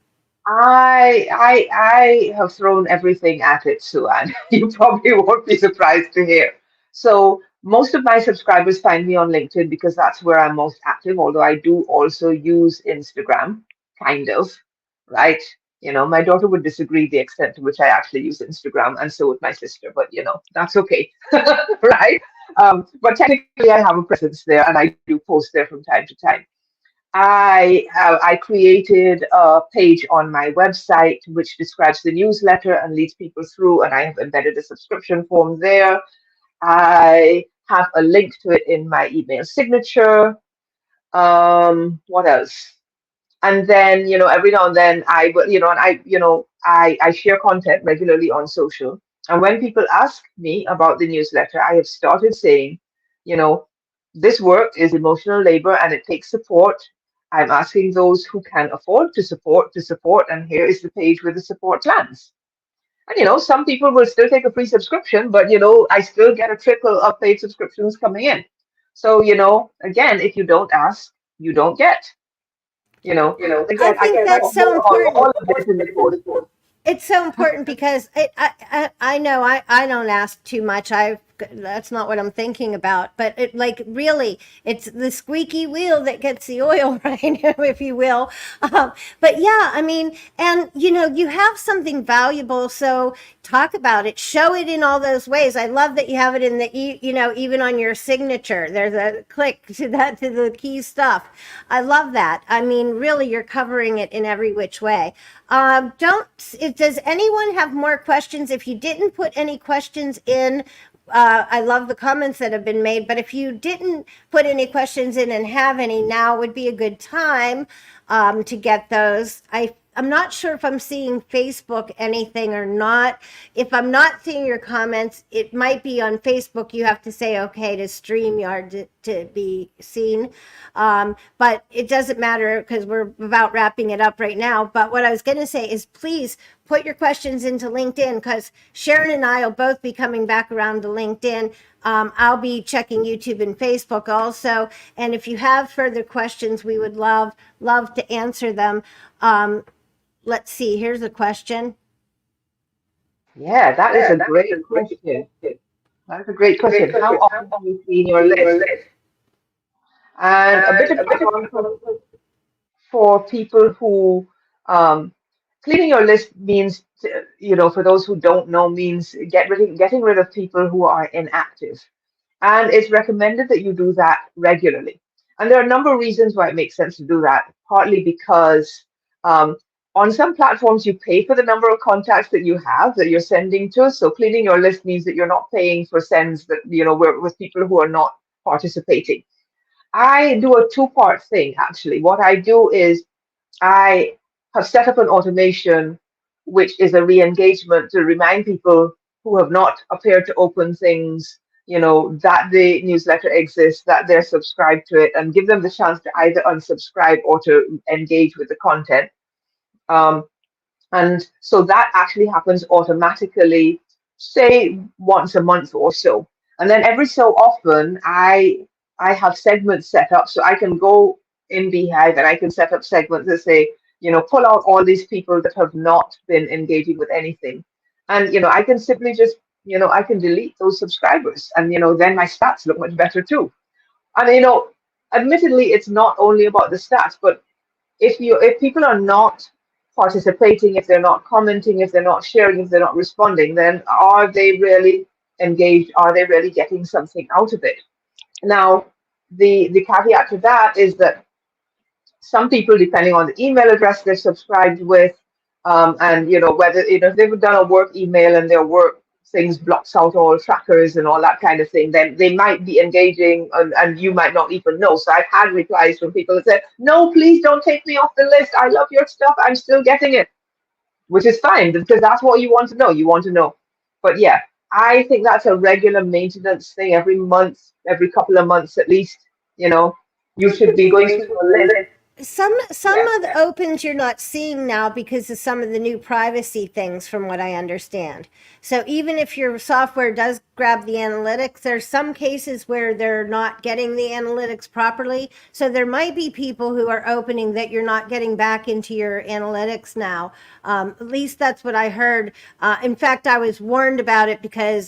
I have thrown everything at it, Suan. You probably won't be surprised to hear. So most of my subscribers find me on LinkedIn because that's where I'm most active, although I do also use Instagram, kind of, right? My daughter would disagree the extent to which I actually use Instagram, and so would my sister, but that's okay, right? But technically I have a presence there and I do post there from time to time. I created a page on my website which describes the newsletter and leads people through, and I have embedded a subscription form there. I have a link to it in my email signature. What else? And then every now and then I will and I share content regularly on social. And when people ask me about the newsletter, I have started saying, you know this work is emotional labor and it takes support. I'm asking those who can afford to support, and here is the page with the support plans. And some people will still take a free subscription, but I still get a trickle of paid subscriptions coming in. So again, if you don't ask, you don't get. And I again, I think can that's talk so more about important. all of this in the course. It's so important because I know I don't ask too much. That's not what I'm thinking about. But it like really, it's the squeaky wheel that gets the oil, right? If you will. But yeah, I mean, and you have something valuable, so talk about it, show it in all those ways. I love that you have it in the even on your signature. There's a click to the key stuff. I love that. I mean, really, you're covering it in every which way. Don't, does anyone have more questions? If you didn't put any questions in, I love the comments that have been made, but if you didn't put any questions in and have any, now would be a good time to get those. I'm not sure if I'm seeing Facebook anything or not. If I'm not seeing your comments, it might be on Facebook. You have to say okay to StreamYard to be seen. But it doesn't matter because we're about wrapping it up right now. But what I was going to say is please put your questions into LinkedIn because Sharon and I will both be coming back around to LinkedIn. I'll be checking YouTube and Facebook also. And if you have further questions, we would love to answer them. Let's see, here's a question. Yeah, that is a great question. That is a great question. How often do you clean your list? And a bit of background for people who cleaning your list means, for those who don't know, means getting rid of people who are inactive. And it's recommended that you do that regularly. And there are a number of reasons why it makes sense to do that. Partly because um, on some platforms, you pay for the number of contacts that you have that you're sending to. So cleaning your list means that you're not paying for sends that, with people who are not participating. I do a two-part thing, actually. What I do is I have set up an automation, which is a re-engagement to remind people who have not appeared to open things, that the newsletter exists, that they're subscribed to it, and give them the chance to either unsubscribe or to engage with the content. Um, and so that actually happens automatically say once a month or so. And then every so often I have segments set up so I can go in Beehive and I can set up segments that say, pull out all these people that have not been engaging with anything. And I can simply just, I can delete those subscribers and then my stats look much better too. And admittedly it's not only about the stats, but if people are not participating, if they're not commenting, if they're not sharing, if they're not responding, then are they really engaged? Are they really getting something out of it? Now, the caveat to that is that some people, depending on the email address they're subscribed with, and whether if they've done a work email and their work things blocks out all trackers and all that kind of thing, then they might be engaging and you might not even know. So I've had replies from people that said, "No, please don't take me off the list. I love your stuff. I'm still getting it," which is fine because that's what you want to know. You want to know. But yeah, I think that's a regular maintenance thing every month, every couple of months at least. You know, you should be going through your list. Some Yeah. of the opens you're not seeing now because of some of the new privacy things, from what I understand. So even if your software does grab the analytics, there's some cases where they're not getting the analytics properly. So there might be people who are opening that you're not getting back into your analytics now. At least that's what I heard. In fact, I was warned about it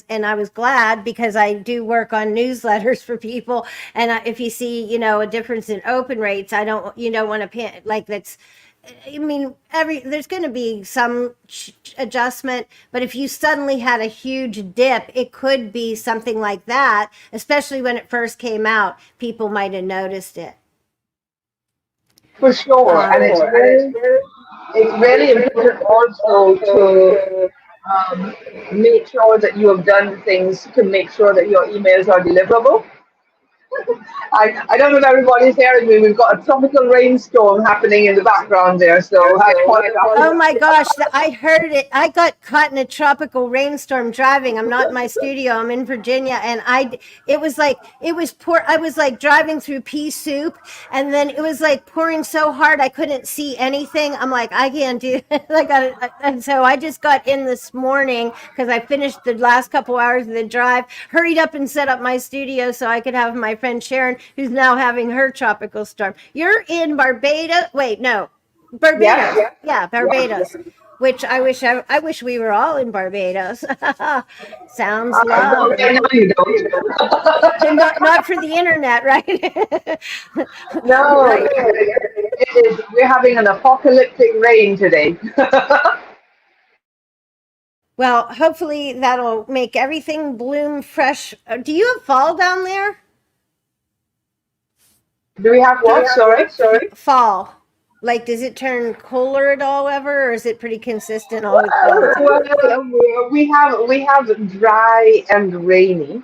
and I was glad because I do work on newsletters for people. And if you see, a difference in open rates, you don't want to like that's. I mean, there's going to be some adjustment, but if you suddenly had a huge dip, it could be something like that. Especially when it first came out, people might have noticed it. For sure, and it's really important also to um, make sure that you have done things to make sure that your emails are deliverable. I don't know if everybody's hearing me. We've got a tropical rainstorm happening in the background there, so I Oh apologize. my gosh, I heard it. I got caught in a tropical rainstorm driving. I'm not in my studio. I'm in Virginia, and it was like it was pour. I was like driving through pea soup, and then it was like pouring so hard I couldn't see anything. I'm like, I can't do. I got it, and so I just got in this morning because I finished the last couple hours of the drive. Hurried up and set up my studio so I could have my friend Sharon, who's now having her tropical storm. You're in Barbados. Wait, no. Barbados. Yes, Yeah, yes. Barbados. Which I wish we were all in Barbados. Sounds Well, right lovely. now you don't. And not for the internet, right? No, Right. it is. We're having an apocalyptic rain today. Well, hopefully that'll make everything bloom fresh. Do you have fall down there? Do we have what? Sorry. Fall. Like, does it turn cooler at all ever, or is it pretty consistent all the time? We have dry and rainy,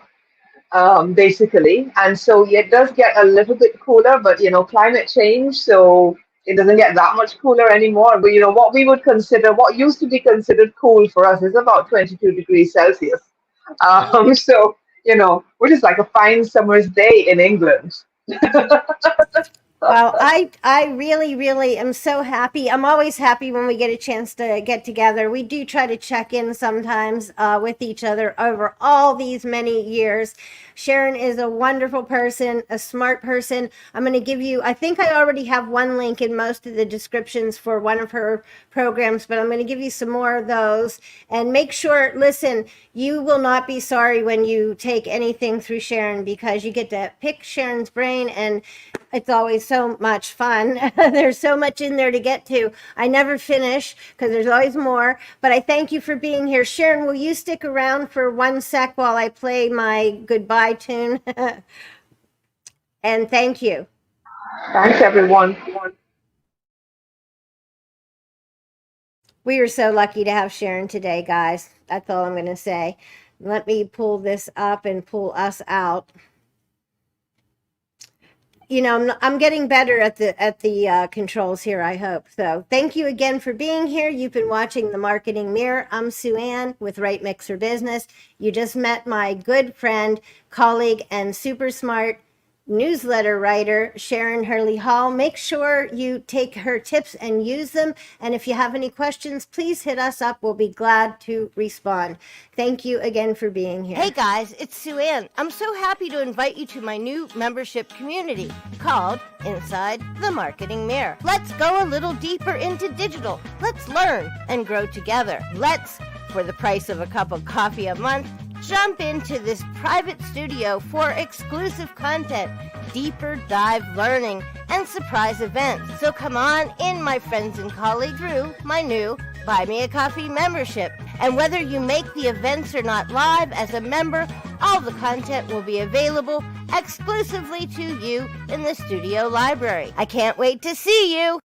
basically, and so yeah, it does get a little bit cooler, but climate change, so it doesn't get that much cooler anymore. But what we would consider, what used to be considered cool for us, is about 22 degrees Celsius. So which is like a fine summer's day in England. Well, I really, really am so happy. I'm always happy when we get a chance to get together. We do try to check in sometimes with each other over all these many years. Sharon is a wonderful person, a smart person. I'm going to give you, I think I already have one link in most of the descriptions for one of her programs, but I'm going to give you some more of those. And make sure, listen, you will not be sorry when you take anything through Sharon because you get to pick Sharon's brain and it's always so much fun. There's so much in there to get to. I never finish because there's always more. But I thank you for being here. Sharon, will you stick around for 1 sec while I play my goodbye tune? And thank you. Thanks, everyone. We are so lucky to have Sharon today, guys. That's all I'm going to say. Let me pull this up and pull us out. I'm getting better at the controls here, I hope. So thank you again for being here. You've been watching The Marketing Mirror. I'm Sue Ann with Right Mixer Business. You just met my good friend, colleague, and super smart newsletter writer, Sharon Hurley Hall. Make sure you take her tips and use them. And if you have any questions, please hit us up. We'll be glad to respond. Thank you again for being here. Hey guys, it's Sue Ann. I'm so happy to invite you to my new membership community called Inside the Marketing Mirror. Let's go a little deeper into digital. Let's learn and grow together. Let's, for the price of a cup of coffee a month, jump into this private studio for exclusive content, deeper dive learning, and surprise events. So come on in, my friends and colleagues, through my new Buy Me a Coffee membership. And whether you make the events or not live as a member, all the content will be available exclusively to you in the studio library. I can't wait to see you.